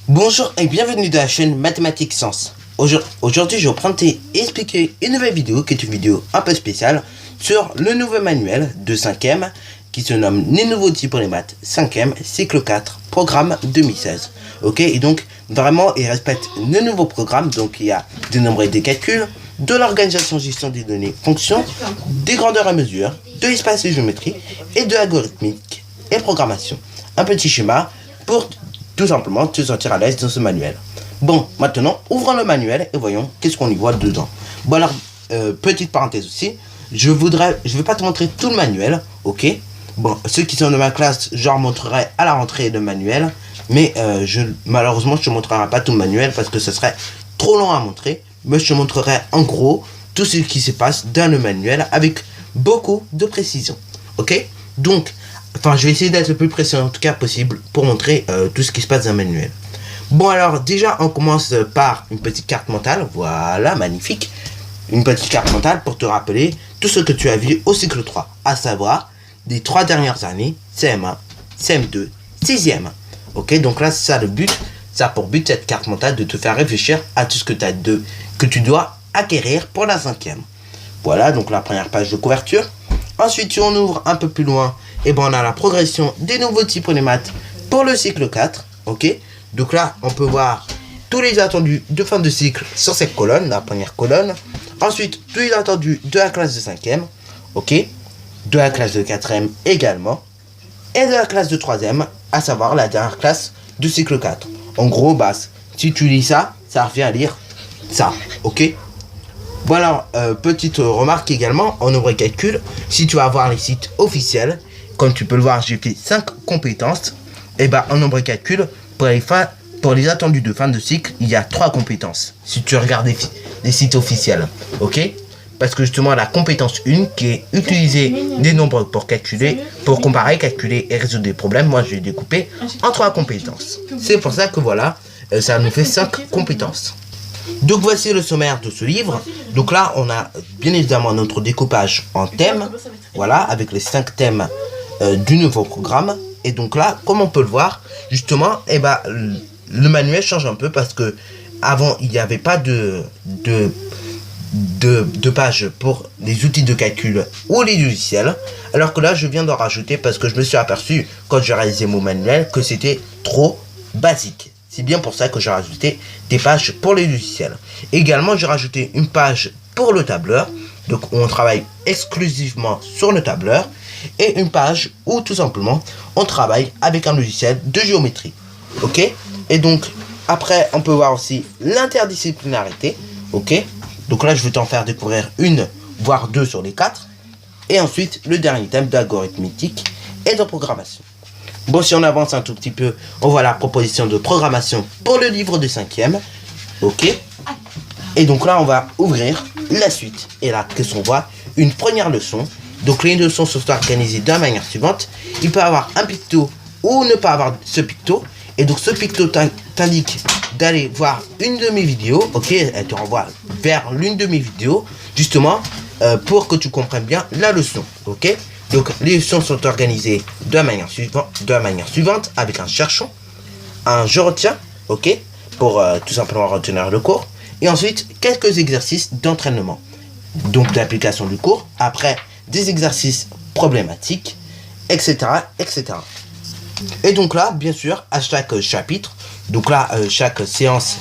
Bonjour et bienvenue dans la chaîne Mathématiques Sens. Aujourd'hui, je vais vous présenter et expliquer une nouvelle vidéo qui est une vidéo un peu spéciale sur le nouveau manuel de 5e qui se nomme Les nouveaux outils pour les maths 5e, cycle 4, programme 2016. Ok, et donc vraiment il respecte le nouveau programme, donc il y a des nombres et des calculs, de l'organisation gestion des données fonctions, des grandeurs et mesures, de l'espace et géométrie et de l'algorithmique et programmation. Un petit schéma pour tout simplement te sentir à l'aise dans ce manuel. Bon, maintenant, ouvrons le manuel et voyons qu'est-ce qu'on y voit dedans. Bon alors, petite parenthèse aussi, je vais pas te montrer tout le manuel, ok. Bon, ceux qui sont de ma classe, je leur montrerai à la rentrée le manuel, mais malheureusement, je te montrerai pas tout le manuel parce que ce serait trop long à montrer, mais je te montrerai en gros tout ce qui se passe dans le manuel avec beaucoup de précision, ok. Donc, enfin, je vais essayer d'être le plus précis en tout cas possible pour montrer tout ce qui se passe dans le manuel. Bon alors déjà on commence par une petite carte mentale, voilà, magnifique. Une petite carte mentale pour te rappeler tout ce que tu as vu au cycle 3, à savoir les 3 dernières années, CM1, CM2, 6e. Ok, donc là c'est ça le but, ça a pour but cette carte mentale de te faire réfléchir à tout ce que tu dois acquérir pour la 5e. Voilà, donc la première page de couverture. Ensuite si on ouvre un peu plus loin, et ben on a la progression des nouveaux outils pour les maths pour le cycle 4, ok. Donc là, on peut voir tous les attendus de fin de cycle sur cette colonne, la première colonne. Ensuite, tous les attendus de la classe de 5e, ok. De la classe de 4e également. Et de la classe de 3e, à savoir la dernière classe de cycle 4. En gros, bah, si tu lis ça, ça revient à lire ça, ok. Bon alors, petite remarque également, en nombre et calcul, si tu vas voir les sites officiels, comme tu peux le voir, j'ai fait 5 compétences, et bah en nombre et calcul, pour les attendus de fin de cycle, il y a 3 compétences. Si tu regardes les sites officiels, ok. Parce que justement, la compétence 1, qui est utiliser des nombres pour calculer, pour comparer, calculer et résoudre des problèmes, moi je l'ai découpé en 3 compétences. C'est pour ça que voilà, ça nous fait 5 compétences. Donc voici le sommaire de ce livre. Donc là, on a bien évidemment notre découpage en thèmes, voilà, avec les 5 thèmes du nouveau programme. Et donc là, comme on peut le voir, justement, eh ben, le manuel change un peu parce que avant il n'y avait pas de page pour les outils de calcul ou les logiciels, alors que là je viens d'en rajouter parce que je me suis aperçu quand j'ai réalisé mon manuel que c'était trop basique. C'est bien pour ça que j'ai rajouté des pages pour les logiciels. Également, j'ai rajouté une page pour le tableur, donc où on travaille exclusivement sur le tableur, et une page où tout simplement on travaille avec un logiciel de géométrie. Ok. Et donc après on peut voir aussi l'interdisciplinarité. Ok. Donc là je vais t'en faire découvrir une voire 2 sur les 4. Et ensuite le dernier thème d'algorithmique et de programmation. Bon, si on avance un tout petit peu, on voit la proposition de programmation pour le livre de 5e. Ok. Et donc là on va ouvrir la suite. Et là qu'est-ce qu'on voit? Une première leçon. Donc les leçons sont organisées de la manière suivante. Il peut y avoir un picto ou ne pas avoir ce picto. Et donc ce picto t'indique d'aller voir une de mes vidéos. Ok, elle te renvoie vers l'une de mes vidéos. Justement, pour que tu comprennes bien la leçon. Ok. Donc les leçons sont organisées de la manière suivante avec un cherchon, un je retiens. Ok. Pour tout simplement retenir le cours. Et ensuite quelques exercices d'entraînement. Donc d'application du cours. Après des exercices problématiques, etc., etc. Et donc là, bien sûr, à chaque chapitre, donc là, chaque séance,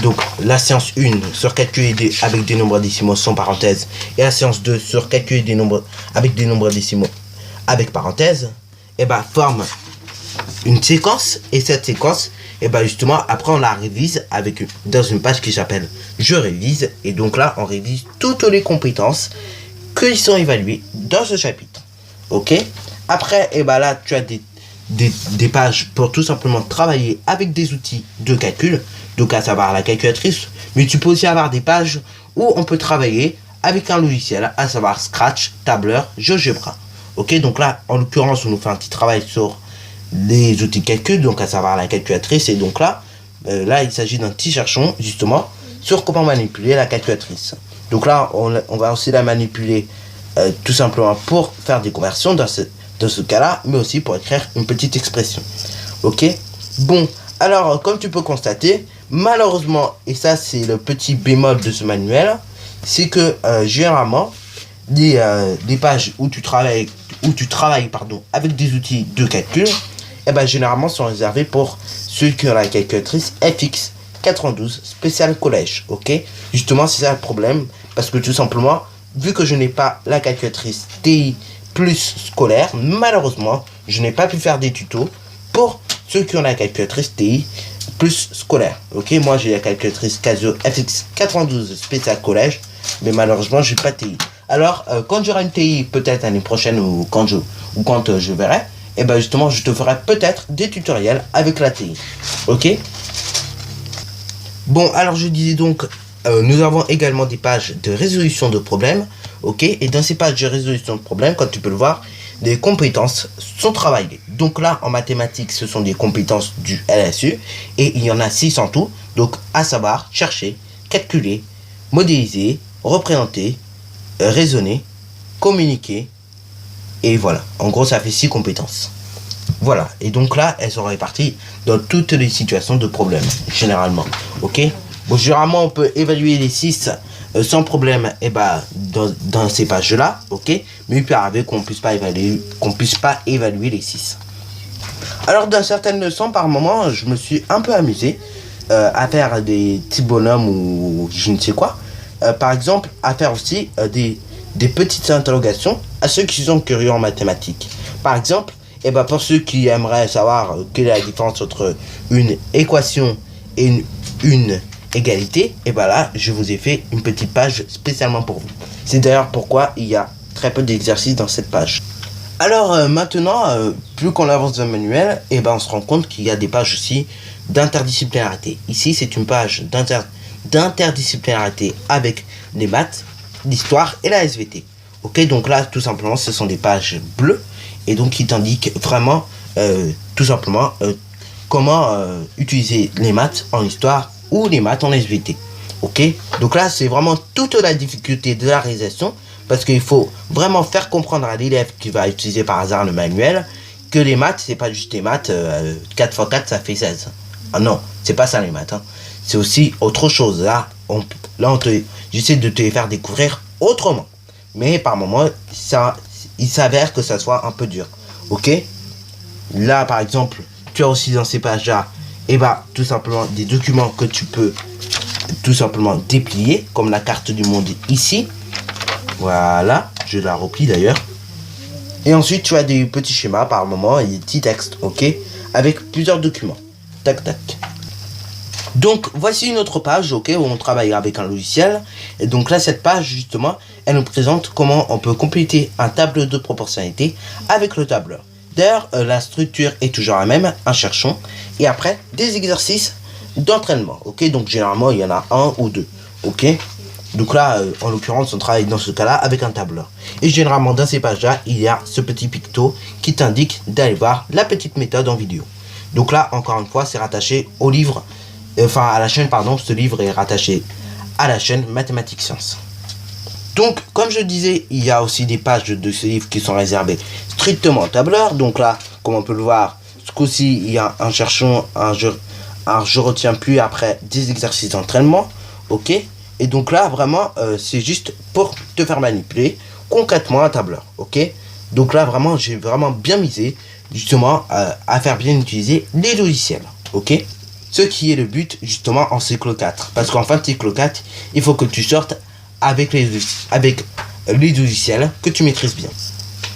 donc la séance 1 sur calculer avec des nombres décimaux sans parenthèse, et la séance 2 sur calculer des nombres avec des nombres décimaux avec parenthèse, et ben forme une séquence, et cette séquence, et ben justement, après on la révise dans une page qui s'appelle Je révise, et donc là, on révise toutes les compétences qui sont évalués dans ce chapitre. Ok. Après, et ben là, tu as des pages pour tout simplement travailler avec des outils de calcul, donc à savoir la calculatrice, mais tu peux aussi avoir des pages où on peut travailler avec un logiciel, à savoir Scratch, Tableur, GeoGebra. Ok, donc là, en l'occurrence, on nous fait un petit travail sur les outils de calcul, donc à savoir la calculatrice, et donc là, il s'agit d'un petit cherchon, justement, sur comment manipuler la calculatrice. Donc là, on va aussi la manipuler tout simplement pour faire des conversions dans ce cas-là, mais aussi pour écrire une petite expression. Ok. Bon, Alors, comme tu peux constater, malheureusement, et ça c'est le petit bémol de ce manuel, c'est que généralement, les pages où tu travailles, avec des outils de calcul, et ben, généralement sont réservées pour ceux qui ont la calculatrice FX 92 spécial collège. Ok, justement, c'est ça le problème, parce que tout simplement, vu que je n'ai pas la calculatrice TI plus scolaire, malheureusement, je n'ai pas pu faire des tutos pour ceux qui ont la calculatrice TI plus scolaire. Ok, moi j'ai la calculatrice Casio FX 92 spécial collège, mais malheureusement j'ai pas TI. Alors quand j'aurai une TI, peut-être l'année prochaine ou quand je verrai, et ben justement je te ferai peut-être des tutoriels avec la TI. Ok. Bon, alors je disais donc, nous avons également des pages de résolution de problèmes. Ok, et dans ces pages de résolution de problèmes, comme tu peux le voir, les compétences sont travaillées. Donc là, en mathématiques, ce sont des compétences du LSU. Et il y en a 6 en tout. Donc, à savoir, chercher, calculer, modéliser, représenter, raisonner, communiquer. Et voilà. En gros, ça fait 6 compétences. Voilà. Et donc là, elles sont réparties dans toutes les situations de problème, généralement. Ok. Bon, généralement, on peut évaluer les 6 sans problème, et bah dans ces pages là, ok, mais il peut arriver qu'on puisse pas évaluer les 6. Alors dans certaines leçons, par moment, je me suis un peu amusé à faire des petits bonhommes ou je ne sais quoi, par exemple à faire aussi des petites interrogations à ceux qui sont curieux en mathématiques. Par exemple, et bah pour ceux qui aimeraient savoir quelle est la différence entre une équation et une égalité, et ben là je vous ai fait une petite page spécialement pour vous. C'est d'ailleurs pourquoi il y a très peu d'exercices dans cette page. Alors maintenant, plus qu'on avance dans le manuel, et ben on se rend compte qu'il y a des pages aussi d'interdisciplinarité. Ici c'est une page d'interdisciplinarité avec les maths, l'histoire et la SVT. Ok, donc là tout simplement ce sont des pages bleues et donc qui t'indiquent vraiment tout simplement comment utiliser les maths en histoire ou les maths en SVT. Ok, donc là c'est vraiment toute la difficulté de la réalisation, parce qu'il faut vraiment faire comprendre à l'élève qui va utiliser par hasard le manuel que les maths c'est pas juste les maths, 4 x 4 ça fait 16. Ah non, c'est pas ça les maths, hein. C'est aussi autre chose. Là j'essaie de te les faire découvrir autrement, mais par moment il s'avère que ça soit un peu dur. Ok, là par exemple tu as aussi dans ces pages là, et bah tout simplement des documents que tu peux tout simplement déplier, comme la carte du monde ici. Voilà, je la replie d'ailleurs. Et ensuite tu as des petits schémas par moment et des petits textes, ok, avec plusieurs documents. Tac tac. Donc voici une autre page, ok, où on travaille avec un logiciel. Et donc là cette page justement, elle nous présente comment on peut compléter un tableau de proportionnalité avec le tableur. D'ailleurs, la structure est toujours la même, un cherchon, et après, des exercices d'entraînement, ok, donc généralement, il y en a un ou deux, ok, donc là, en l'occurrence, on travaille dans ce cas-là avec un tableur, et généralement, dans ces pages-là, il y a ce petit picto qui t'indique d'aller voir la petite méthode en vidéo. Donc là, encore une fois, c'est rattaché au livre, à la chaîne, pardon, ce livre est rattaché à la chaîne Mathématiques Sciences. Donc, comme je disais, il y a aussi des pages de ce livre qui sont réservées strictement au tableur. Donc là, comme on peut le voir, ce coup-ci, il y a un cherchon, je retiens plus après des exercices d'entraînement. Ok. Et donc là, vraiment, c'est juste pour te faire manipuler concrètement un tableur. Ok. Donc là, vraiment, j'ai vraiment bien misé, justement, à faire bien utiliser les logiciels. Ok. Ce qui est le but, justement, en cycle 4. Parce qu'en fin de cycle 4, il faut que tu sortes avec les logiciels que tu maîtrises bien.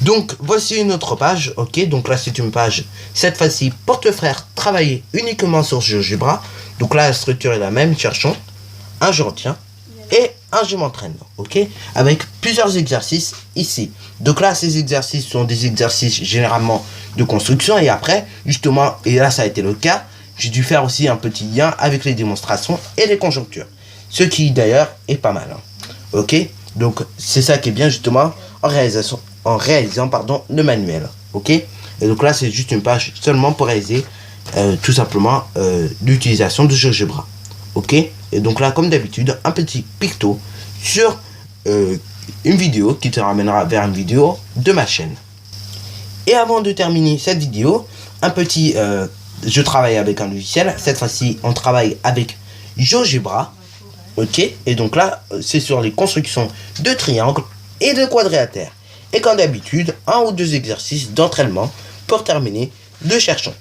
Donc voici une autre page, ok, donc là c'est une page cette fois-ci pour te faire travailler uniquement sur GeoGebra. Donc là la structure est la même, cherchons un je retiens et un je m'entraîne, ok, avec plusieurs exercices ici. Donc là ces exercices sont des exercices généralement de construction, et après justement, et là ça a été le cas, j'ai dû faire aussi un petit lien avec les démonstrations et les conjonctures, ce qui d'ailleurs est pas mal, hein. Ok, donc c'est ça qui est bien justement en réalisant le manuel. Ok, et donc là c'est juste une page seulement pour réaliser tout simplement l'utilisation de GeoGebra. Ok, et donc là comme d'habitude un petit picto sur une vidéo qui te ramènera vers une vidéo de ma chaîne. Et avant de terminer cette vidéo, un petit je travaille avec un logiciel. Cette fois-ci, on travaille avec GeoGebra. Ok, et donc là, c'est sur les constructions de triangles et de quadrilatères. Et comme d'habitude, 1 ou 2 exercices d'entraînement pour terminer le cherchons.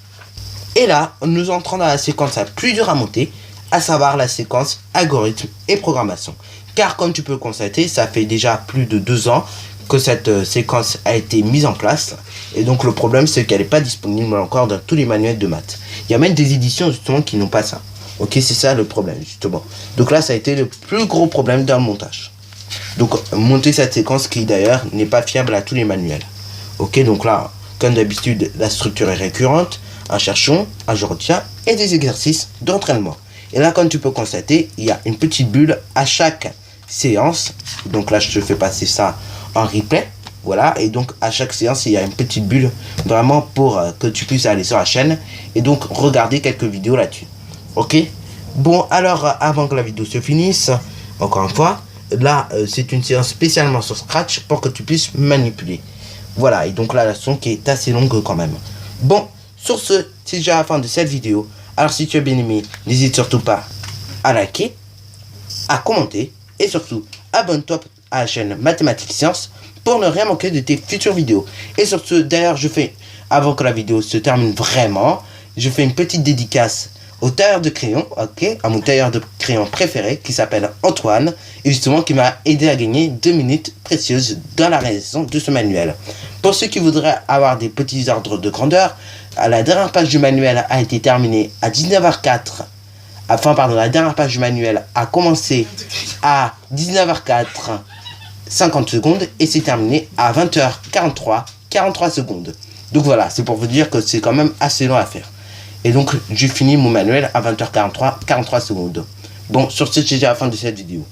Et là, nous entrons dans la séquence la plus dure à monter, à savoir la séquence algorithme et programmation. Car comme tu peux le constater, ça fait déjà plus de 2 ans que cette séquence a été mise en place. Et donc le problème, c'est qu'elle n'est pas disponible encore dans tous les manuels de maths. Il y a même des éditions justement qui n'ont pas ça. Ok, c'est ça le problème justement. Donc là, ça a été le plus gros problème dans le montage. Donc monter cette séquence qui d'ailleurs n'est pas fiable à tous les manuels. Ok, donc là, comme d'habitude, la structure est récurrente, un cherchon, un je retiens et des exercices d'entraînement. Et là, comme tu peux constater, il y a une petite bulle à chaque séance. Donc là, je te fais passer ça en replay. Voilà, et donc à chaque séance, il y a une petite bulle vraiment pour que tu puisses aller sur la chaîne et donc regarder quelques vidéos là-dessus. Ok, bon, alors avant que la vidéo se finisse, encore une fois, là, c'est une séance spécialement sur Scratch pour que tu puisses manipuler. Voilà, et donc là, la leçon qui est assez longue quand même. Bon, sur ce, c'est déjà la fin de cette vidéo. Alors si tu as bien aimé, n'hésite surtout pas à liker, à commenter et surtout, abonne-toi à la chaîne Mathématiques Sciences pour ne rien manquer de tes futures vidéos. Et sur ce, d'ailleurs, je fais, avant que la vidéo se termine vraiment, je fais une petite dédicace au tailleur de crayon, ok, à mon tailleur de crayon préféré qui s'appelle Antoine et justement qui m'a aidé à gagner 2 minutes précieuses dans la réalisation de ce manuel. Pour ceux qui voudraient avoir des petits ordres de grandeur, la dernière page du manuel a été terminée à 19h04. La dernière page du manuel a commencé à 19h04 50 secondes et c'est terminé à 20h43 43 secondes. Donc voilà, c'est pour vous dire que c'est quand même assez long à faire. Et donc, j'ai fini mon manuel à 20h43, 43 secondes. Bon, sur ce, c'est déjà la fin de cette vidéo.